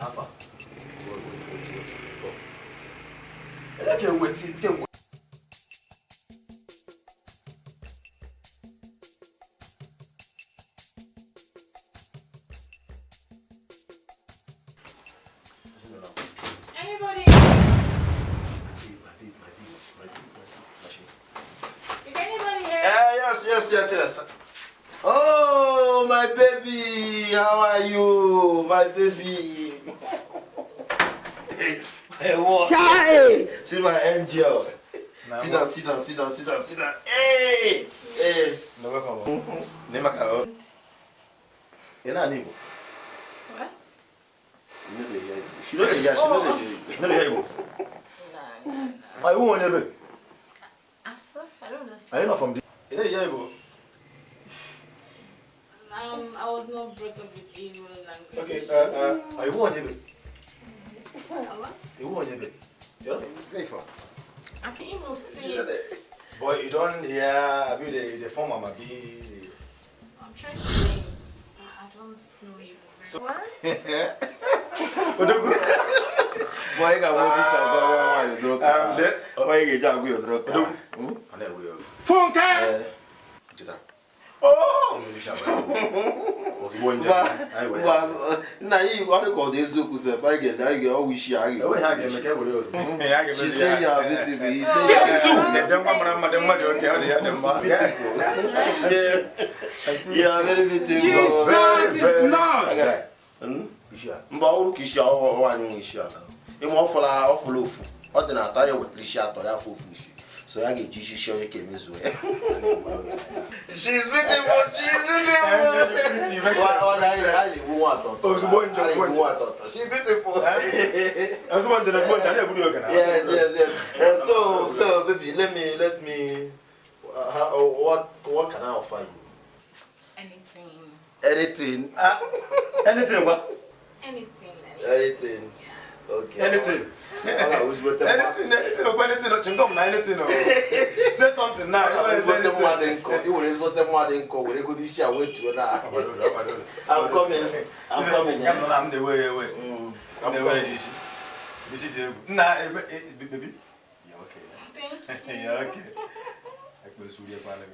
Kafa. Wait. Anybody? Is anybody here? Yes. Oh, my baby. How are you, my baby? Hey, what? Charlie! See my angel. Sit down. Hey! No, welcome. Nemaka. You're not able. What? She know the hear. No. I won't never. Asa? I don't understand. Are you not from the? Is that able? I was not brought up with Igbo language. Okay, I won't never. What? You won't never. You're Where from? I can even speak. boy, you don't hear about the former Mabi. I'm trying to sing. I don't know you. So- What? Boy, got one teacher. Why you get your drug? Phone Oh! Now you got to call this Zuku. I get wish you. She said you are beautiful. You are very beautiful. Jesus is Lord! Mbauru kisha wani wisha. Imo ofala ofu. Odina tayo we appreciate ya fofu shi. So I get Jishi show you came as well. She's beautiful. She's beautiful. Yes. So baby, let me. What can I offer you? Anything. Anything what? Anything. Anything. Yeah. Okay. Anything. Anything. Say something now. You will what the modern call. We go this year wait to now. I'm coming. I'm the way. I'm the way. This is the baby. Yeah, okay. Thank you. Yeah, okay. I could see your father.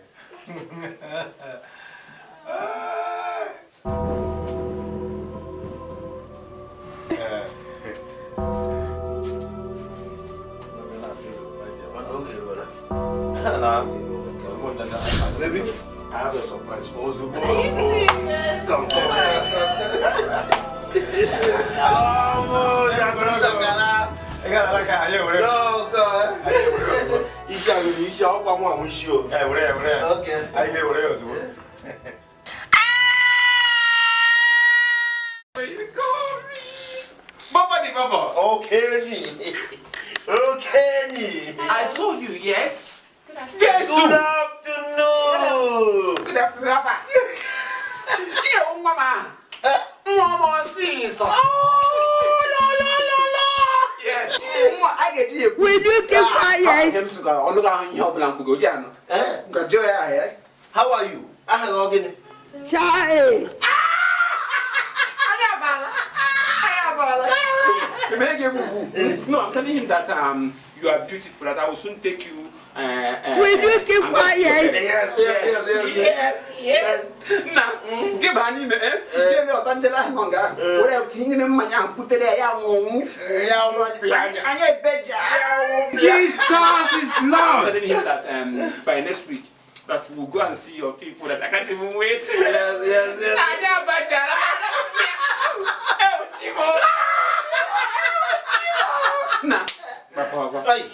Baby, I have a surprise for you. Are you serious? Come. Oh, you're going to Shakara. I got like a year. No, God. You shall come on, show. Okay. I get what else. Okay. I told you, yes. Good afternoon. Jesus! Good afternoon. Good afternoon, Papa. Yo, Mama. Mama, see so. Oh, la. Yes. I get you. Will you keep quiet? How are you? I have organic. Charlie! No, I'm telling him that you are beautiful, that I will soon take you. Will you keep quiet? Yes. Now, give an email. Give me a tangela manga. What I'm seeing in my put it there. Jesus is I'm Lord! telling him that by next week, that we'll go and see your people, that I can't even wait. Yes. Nah, Papa. Hey.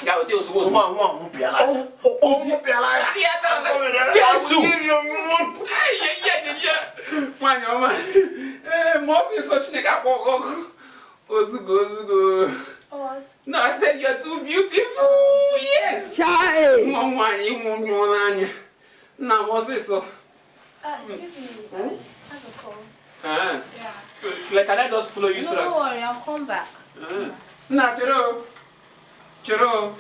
Go deal with One piala. Most such Ozugo. What? No, I said you're too beautiful. Yes. Charlie! Now, what's this? Excuse me. I have a call. Yeah. Yeah. Can I just follow you so No, don't that? worry. I'll come back. Nah, Chero.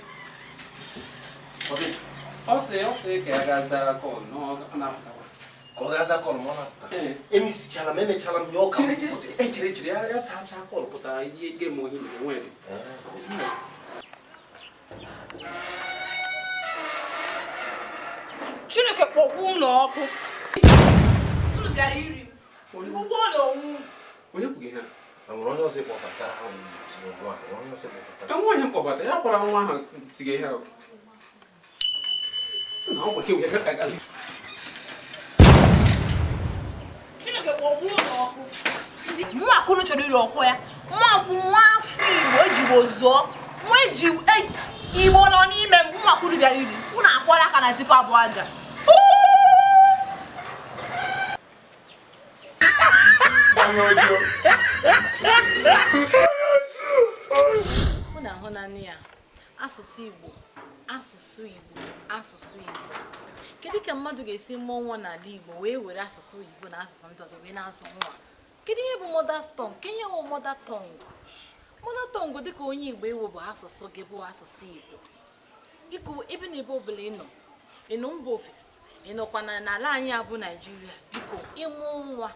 Okay. I'll say, que I got a call. No, ka ọ gaza kọlụ m napụta emisichara m emechala m nye ọka echere ya sacha kọlụ pụtara ihe ga eme ohi nwere Chineke kpọkwa ụlọ ọkụ. Unu bịara iri m. Ụgbọ na onwu. onye kwughị ha enwere onye ọzọ ịkpọbata ha onye ọzọ ịkpọbata enwe onye mkpọbata ya kwara nwa ahụ tige ihe ahụ na ọ gbake wee ka gali Chineke kpọkwa ụlọ ọkụ. Mụ akwụrụ chọrọ iri ọkụ ya. Mụ akwụ nwa afọ Igbo ejigbo zụọ. Mụ eji Igbo nọ n'ime m. Mụ akwụrụ bịara iri. Unu akwọla aka na tipu abụọ aja. Mụ na-ahụ naanị ya asụsụ Igbo asụsụ Igbo kedu ka mmadụ ga-esi mụọ nwa n'ala Igbo wee were asụsụ Igbo na asụsụ ndị ọzọ wee na-asụ nwa kedu ihe bụ mother tongue ka ihe bụ mother tongue dịka onye Igbo ewu bụ asụsụ gị bụ asụsụ Igbo biko ebe na ebe ọbụla ịnọ mba ofesi ịnọkwa n'ala anyị abụ Naịjirịa biko ịmụ nwa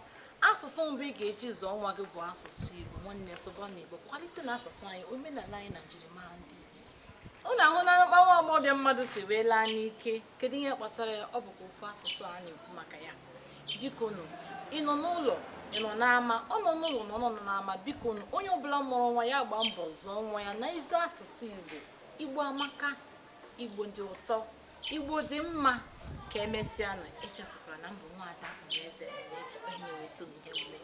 asụsụ mbụ ị ga-eji zụọ nwa gị bụ asụsụ Igbo nwanne soba na Igbo kwalite na asụsụ anyị omenala anyị na njirimara ndị Igbo ọ na-ahụ na mgbanwe agbọbịa mmadụ si wee laa n'ike kedu ihe kpatara ya ọ bụkwa ofu asụsụ a na-ekwu maka ya biko nụ ịnọ n'ụlọ ịnọ n'ama ọ nọ n'ụlọ na ọ nọ n'ama biko nụ onye ọbụla mụrụ nwa ya gbaa mbọ zụọ nwa ya na ezi asụsụ Igbo amaka Igbo dị ụtọ Igbo dị mma ka emesịa na echefukwara na mbụ nwaada bụ eze na-eche ihe wetụ ihe omume